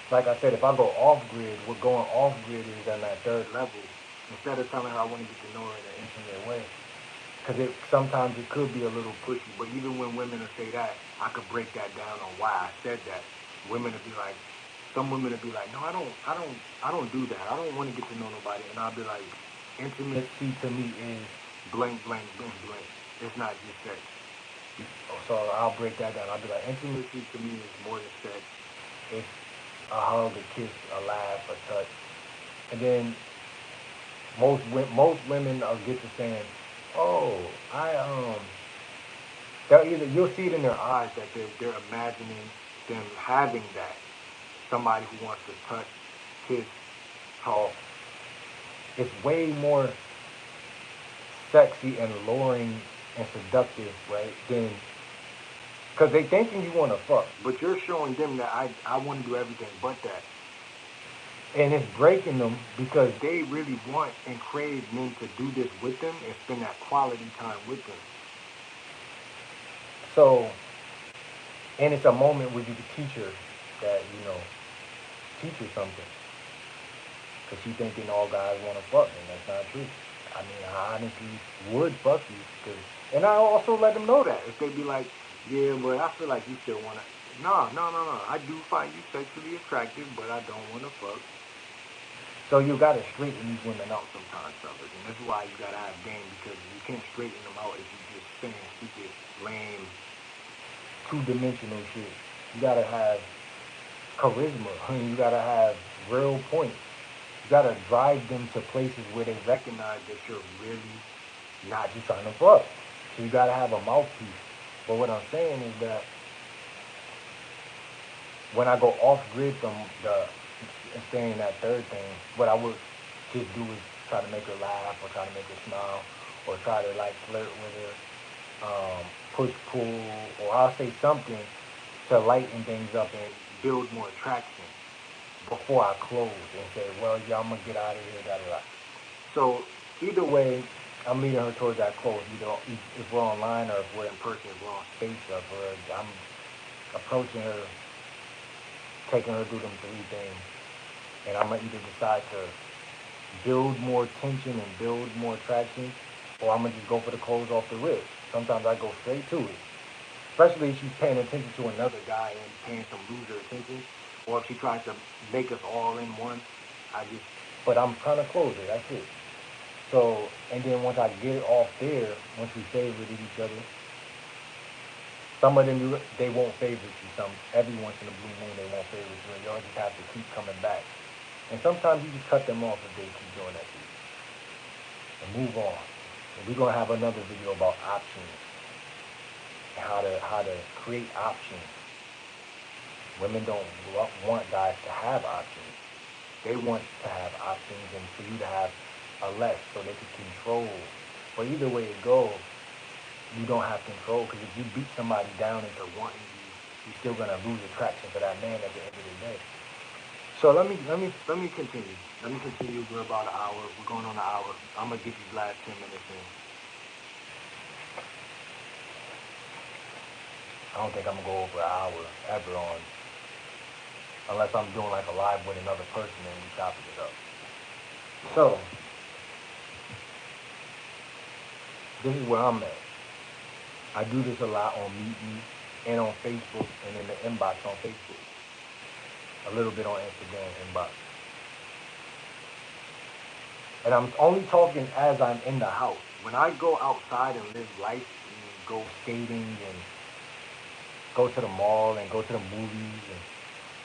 like I said, if I go off grid, what going off grid is on that third level. Instead of telling her I want to get to know her in an intimate way, because sometimes it could be a little pushy. But even when women will say that, I could break that down on why I said that. Women will be like, some women will be like, "No, I don't do that. I don't want to get to know nobody." And I'll be like, "Intimacy to me is blank, blank, blank, blank. It's not just sex." So I'll break that down. I'll be like, intimacy to me is more than sex. It's a hug, a kiss, a laugh, a touch. And then most women are get to saying, "Oh, they'll either you'll see it in their eyes that they're imagining them having that somebody who wants to touch, kiss, talk. It's way more sexy and alluring and seductive, right? Than because they thinking you want to fuck, but you're showing them that I want to do everything but that, and it's breaking them because they really want and crave men to do this with them and spend that quality time with them. So, and it's a moment where you can teach her that teach her something, because she thinking all guys want to fuck, and that's not true. I mean, I honestly would fuck you, and I also let them know that if they be like, "Yeah, but I feel like you still wanna." No, no, no, no. I do find you sexually attractive, but I don't want to fuck. So you gotta straighten these women out sometimes, fellas, and that's why you gotta have game, because you can't straighten them out if you just saying stupid, lame, two-dimensional shit. You gotta have charisma. You gotta have real points. You gotta drive them to places where they recognize that you're really not just trying to fuck. So you gotta have a mouthpiece. But what I'm saying is that when I go off grid from the saying that third thing, what I would just do is try to make her laugh, or try to make her smile, or try to like flirt with her, push pull, or I'll say something to lighten things up and build more attraction before I close and say, "Well, yeah, I'm gonna get out of here." Da da da. So either way, I'm leading her towards that close. Either if we're online or if we're in person, if we're on space, or I'm approaching her, taking her through them three things, and I'm gonna either decide to build more tension and build more attraction, or I'm gonna just go for the close off the rip. Sometimes I go straight to it, especially if she's paying attention to another guy and paying some loser attention, or if she tries to make us all in one. I just, but I'm trying to close it. That's it. So, and then once I get off there, once we favorited each other, some of them they won't favorite you. Every once in a blue moon they won't favorite you, and you'll just have to keep coming back. And sometimes you just cut them off if they keep doing that to you, and move on. And we're gonna have another video about options and how to create options. Women don't want guys to have options. They want to have options and for you to have a less so they can control. But either way it goes, you don't have control, because if you beat somebody down into wanting you, you're still gonna lose attraction for that man at the end of the day. So let me continue. Let me continue. We're about an hour. We're going on an hour. I'm gonna get these last 10 minutes in. I don't think I'm gonna go over an hour ever on, unless I'm doing like a live with another person and we chopping it up. So this is where I'm at. I do this a lot on Meet Me and on Facebook and in the inbox on Facebook. A little bit on Instagram inbox. And I'm only talking as I'm in the house. When I go outside and live life and go skating and go to the mall and go to the movies, and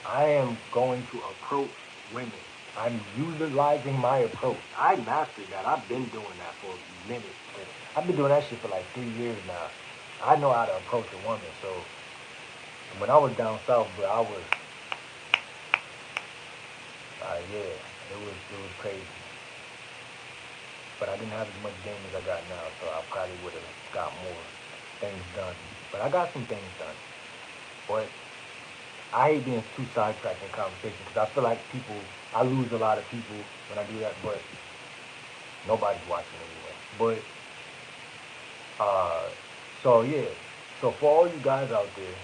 I am going to approach women. I'm utilizing my approach. I mastered that. I've been doing that for a minute. I've been doing that shit for like 3 years now. I know how to approach a woman. So when I was down south, bro, I was, yeah, it was crazy. But I didn't have as much game as I got now, so I probably would have got more things done. But I got some things done. But I hate being too sidetracked in conversation because I feel like I lose a lot of people when I do that, but nobody's watching anyway. But, so yeah. So for all you guys out there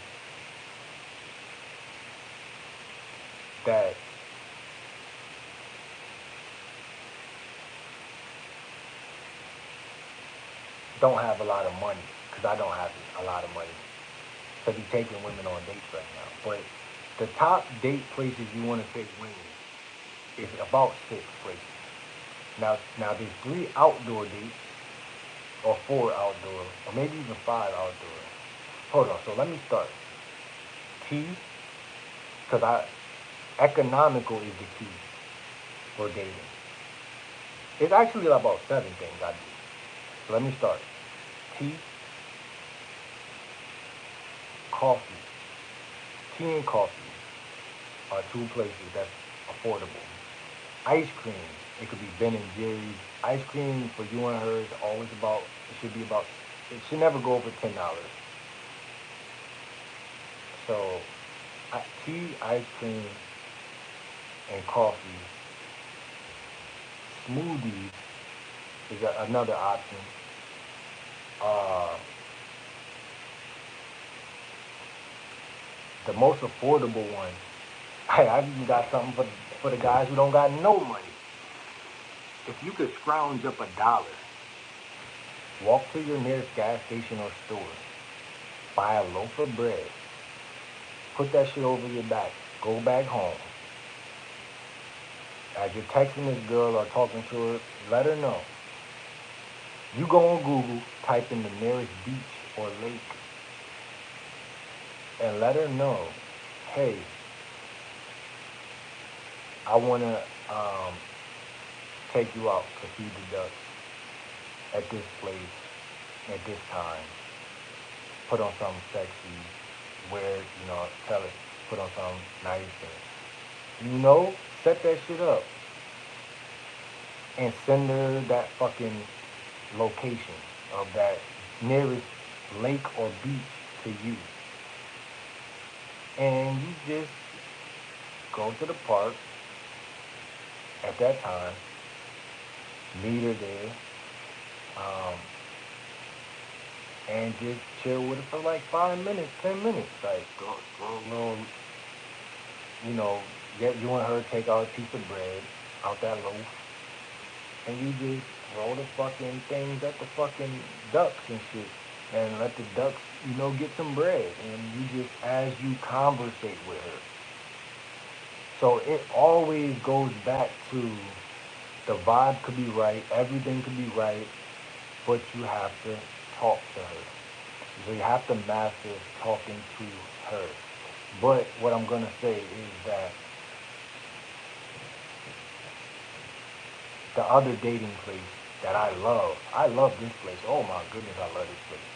that don't have a lot of money, because I don't have a lot of money to be taking women on dates right now. But the top date places you want to take women is about 6 places. Now there's 3 outdoor dates, or 4 outdoor, or maybe even 5 outdoor. Hold on, so let me start. T, because economical is the key for dating. It's actually about 7 things I do. So let me start. Tea, coffee. Tea and coffee are 2 places that's affordable. Ice cream. It could be Ben and Jerry's. Ice cream for you and her is always about, it should never go over $10. So, tea, ice cream, and coffee. Smoothies is another option. Uh, the most affordable one, I even got something for the guys who don't got no money. If you could scrounge up $1, walk to your nearest gas station or store, buy a loaf of bread, put that shit over your back, go back home. As you're texting this girl or talking to her, let her know. You go on Google, type in the nearest beach or lake, and let her know, hey, I want to take you out to feed the ducks at this place at this time. Put on something sexy, tell it, put on something nice, and set that shit up and send her that fucking location of that nearest lake or beach to you. And you just go to the park at that time, meet her there, um, and just chill with her for like 5 minutes, 10 minutes. Like, go, you know, get you and her take out a piece of bread out that loaf, and you just throw the fucking things at the fucking ducks and shit, and let the ducks, get some bread, and you just, as you conversate with her. So it always goes back to the vibe could be right, everything could be right, but you have to talk to her. So you have to master talking to her. But what I'm gonna say is that the other dating place that I love this place. Oh my goodness, I love this place.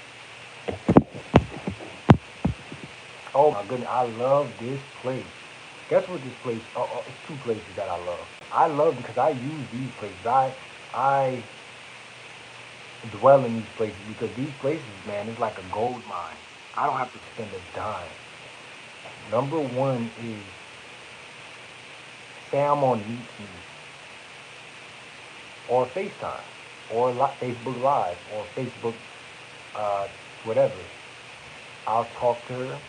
Oh my goodness, I love this place. Guess what this place? It's 2 places that I love. I love because I use these places. I dwell in these places because these places, man, is like a gold mine. I don't have to spend a dime. Number one is say I'm on Meet Me or FaceTime or Facebook Live or Facebook, whatever. I'll talk to her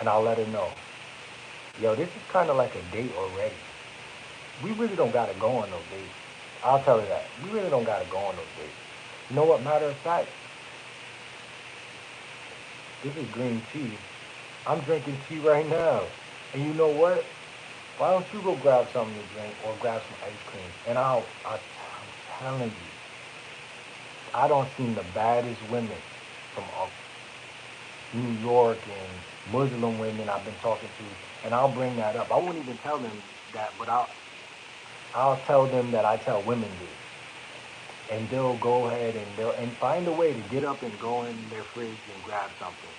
and I'll let her know, yo, this is kind of like a date already. We really don't gotta go on no date. I'll tell her that. We really don't gotta go on no date. You know what? Matter of fact, this is green tea. I'm drinking tea right now. And you know what? Why don't you go grab something to drink or grab some ice cream? And I'm telling you, I don't see the baddest women from New York and Muslim women I've been talking to, and I'll bring that up. I won't even tell them that, but I'll tell them that I tell women this, and they'll go ahead and they'll and find a way to get up and go in their fridge and grab something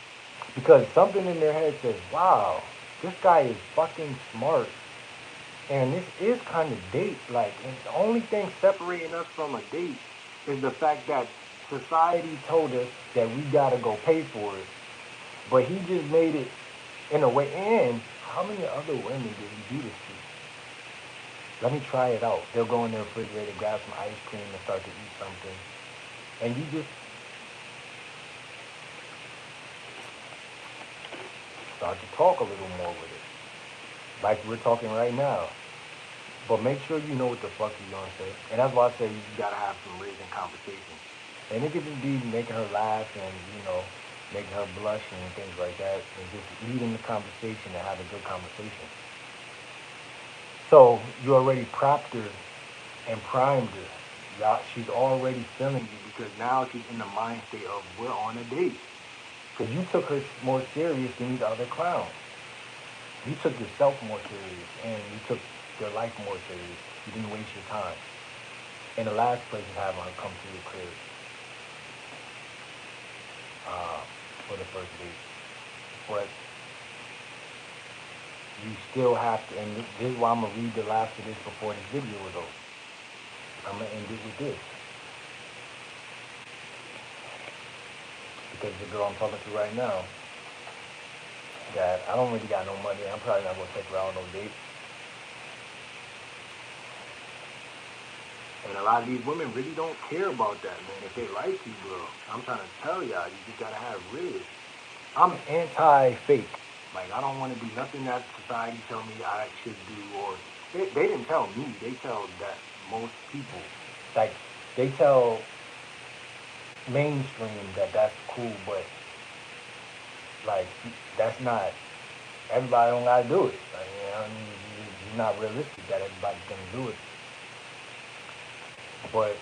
because something in their head says, "Wow, this guy is fucking smart." And this is kind of date like, and the only thing separating us from a date is the fact that society told us that we gotta go pay for it, but he just made it in a way. And how many other women did he do this to? Let me try it out. They'll go in their refrigerator, grab some ice cream, and start to eat something, and you just start to talk a little more with it, like we're talking right now. But make sure you know what the fuck you're gonna say. And that's why I say you gotta have some raising conversation. And it could just be making her laugh and, making her blush and things like that. And just leading the conversation and have a good conversation. So you already propped her and primed her. Yeah, she's already feeling you because now she's in the mind state of we're on a date. Because you took her more serious than these other clowns. You took yourself more serious and you took your life more serious. You didn't waste your time. And the last place is having her come to your crib uh, for the first date. But you still have to, and this is why I'm going to read the last of this before this video is over. I'm going to end it with this. Because the girl I'm talking to right now, that I don't really got no money, I'm probably not going to take her out on no date. And a lot of these women really don't care about that, man. If they like you, bro, I'm trying to tell y'all, you just gotta have riz. I'm anti-fake. Like, I don't want to do nothing that society tell me I should do, or they didn't tell me. They tell that most people, like, they tell mainstream that that's cool, but like, that's not. Everybody don't gotta do it. Like, it's not realistic that everybody's gonna do it. But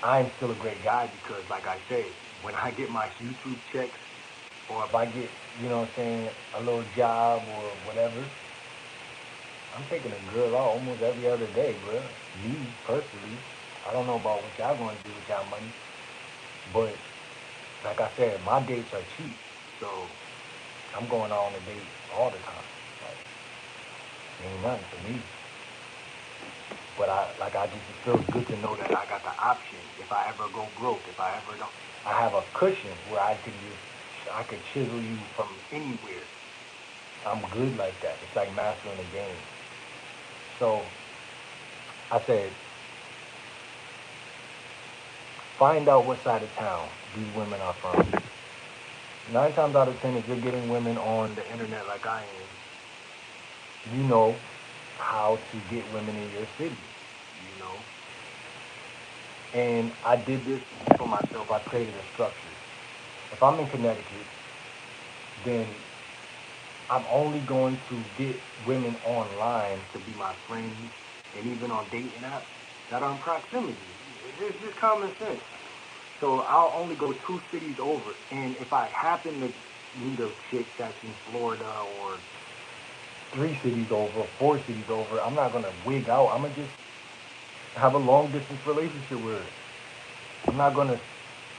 I'm still a great guy because, like I say, when I get my YouTube checks, or if I get, what I'm saying, a little job or whatever, I'm taking a girl out almost every other day, bro. Me, personally, I don't know about what y'all going to do with y'all money, but like I said, my dates are cheap, so I'm going out on a date all the time. Like, ain't nothing for me. But I just, it feels good to know that I got the option. If I ever go broke, if I ever don't, I have a cushion where I could chisel you from anywhere. I'm good like that. It's like mastering the game. So I said, find out what side of town these women are from. 9 times out of 10, if you're getting women on the internet like I am, you know how to get women in your city. You know, and I did this for myself. I created a structure. If I'm in Connecticut, then I'm only going to get women online to be my friends and even on dating apps that are in proximity. It's just common sense. So I'll only go 2 cities over. And if I happen to meet a chick that's in Florida or 3 cities over, 4 cities over, I'm not going to wig out. I'm going to just have a long distance relationship with her. I'm not going to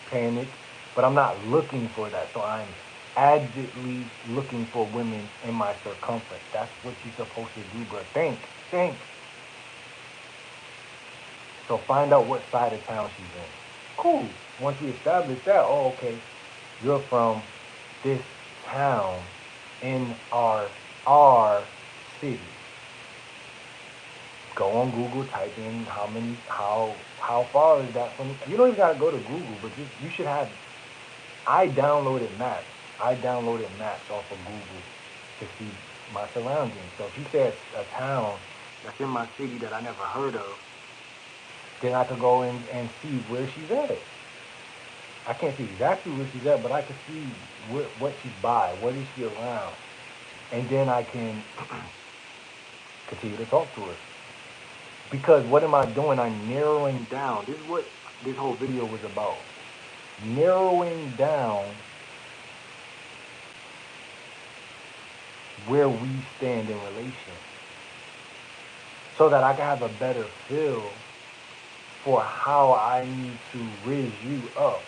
panic, but I'm not looking for that. So I'm actively looking for women in my circumference. That's what you're supposed to do, bro. Think. So find out what side of town she's in. Cool. Once we establish that, oh, okay, you're from this town in our city. Go on Google, type in how far is that from. You don't even gotta go to Google, but you should have. I downloaded maps. I downloaded maps off of Google to see my surroundings. So if you say a town that's in my city that I never heard of, then I could go in and see where she's at. I can't see exactly where she's at, but I can see what she's by, what is she around, and then I can continue to talk to her. Because what am I doing? I'm narrowing down. This is what this whole video was about. Narrowing down where we stand in relation so that I can have a better feel for how I need to riz you up.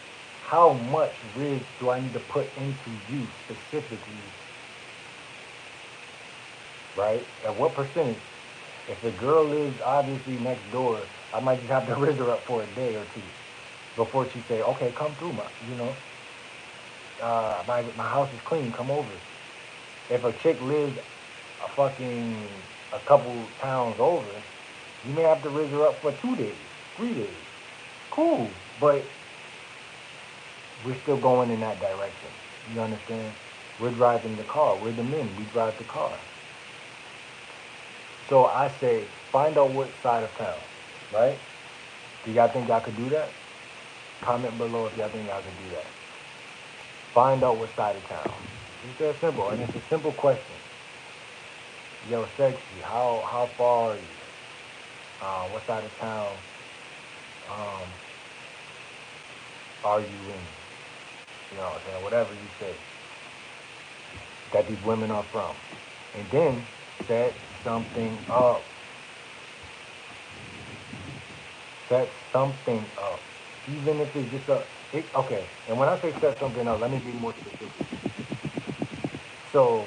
How much riz do I need to put into you specifically, right? At what percentage? If the girl lives obviously next door, I might just have to riz her up for a day or two before she say, okay, come through, my house is clean, come over. If a chick lives a fucking a couple towns over, you may have to riz her up for 2 days, 3 days. Cool, but we're still going in that direction. You understand? We're driving the car. We're the men. We drive the car. So I say, find out what side of town, right? Do y'all think y'all could do that? Comment below if y'all think y'all could do that. Find out what side of town. It's that simple, and it's a simple question. Yo, sexy, how far are you? What side of town um, are you in? You know what I'm saying? Whatever you say that these women are from. And then set something up. Set something up. Even if it's just okay. And when I say set something up, let me be more specific. So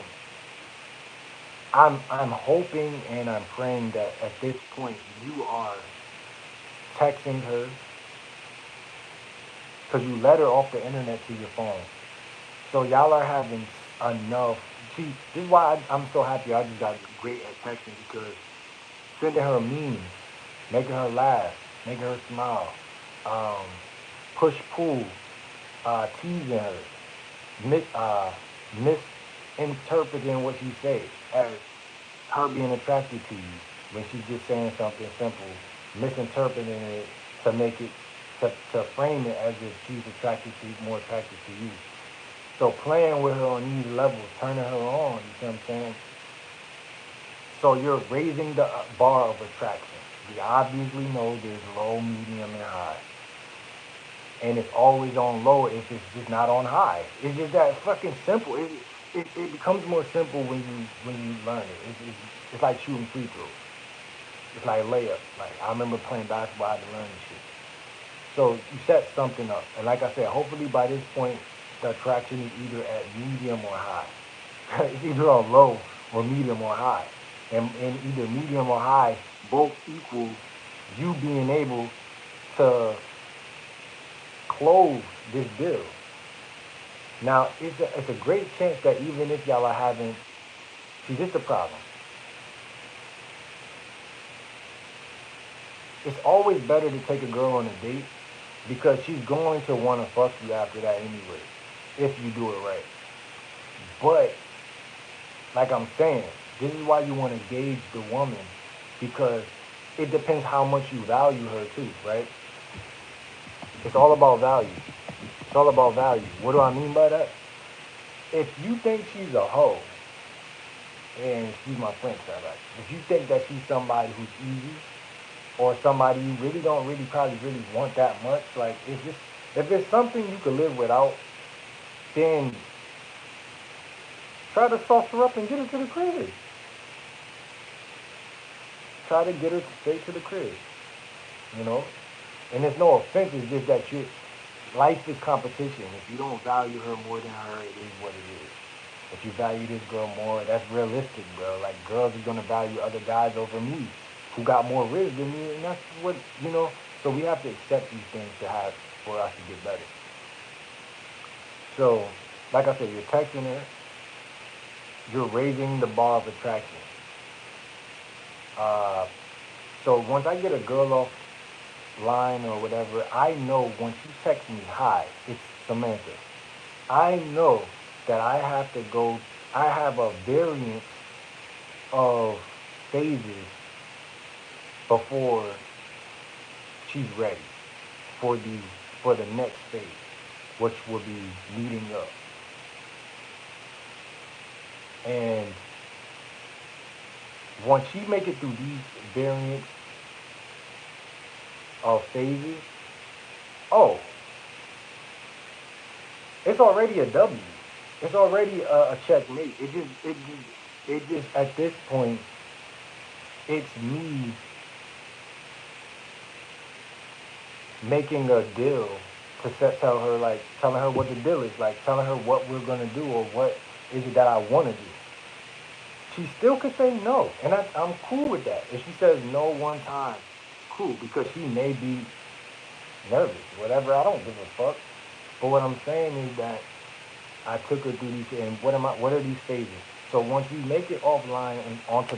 I'm hoping and I'm praying that at this point you are texting her because you let her off the internet to your phone. So y'all are having enough. See, this is why I'm so happy I just got great at texting because sending her memes, making her laugh, making her smile, um, push pull, teasing her, misinterpreting what you say as her being attracted to you when she's just saying something simple, misinterpreting it to make it to frame it as if she's attracted to more attracted to you. So playing with her on these levels, turning her on, you see what I'm saying? So you're raising the bar of attraction. We obviously know there's low, medium, and high. And it's always on low if it's just not on high. It's just that fucking simple. It becomes more simple when you learn it. It's like shooting free throws. It's like layup. Like I remember playing basketball, I had to learn this shit. So you set something up. And like I said, hopefully by this point the attraction is either at medium or high. It's either on low or medium or high. And either medium or high both equal you being able to close this deal. Now, it's a great chance that even if y'all are having, see, this is the problem. It's always better to take a girl on a date because she's going to want to fuck you after that anyway, if you do it right. But, like I'm saying, this is why you want to gauge the woman because it depends how much you value her too, right? It's all about value. It's all about value. What do I mean by that? If you think she's a hoe, and excuse my French, right? If you think that she's somebody who's easy, or somebody you really don't really probably really want that much, like if it's something you could live without, then try to sauce her up and get her to the crib. Try to get her straight to the crib, you know. And there's no offense. It's just that life is competition. If you don't value her more than her, it is what it is. If you value this girl more, that's realistic, bro. Like girls are gonna value other guys over me, who got more risk than me, and that's what you know. So we have to accept these things to have for us to get better. So, like I said, you're texting her, you're raising the bar of attraction. Uh, so once I get a girl off line or whatever, I know once you text me hi, it's Samantha. I know that I have a variance of phases before she's ready for the for the next phase, which will be leading up. And once she make it through these variants of phases, oh, it's already a W. It's already a checkmate. It just at this point, it's me making a deal to tell her, like, telling her what the deal is, like telling her what we're gonna do or what is it that I want to do. She still could say no, and I'm cool with that. If she says no one time, cool, because she may be nervous, whatever. I don't give a fuck. But what I'm saying is that I took her through these, and what are these phases? So once we make it offline and onto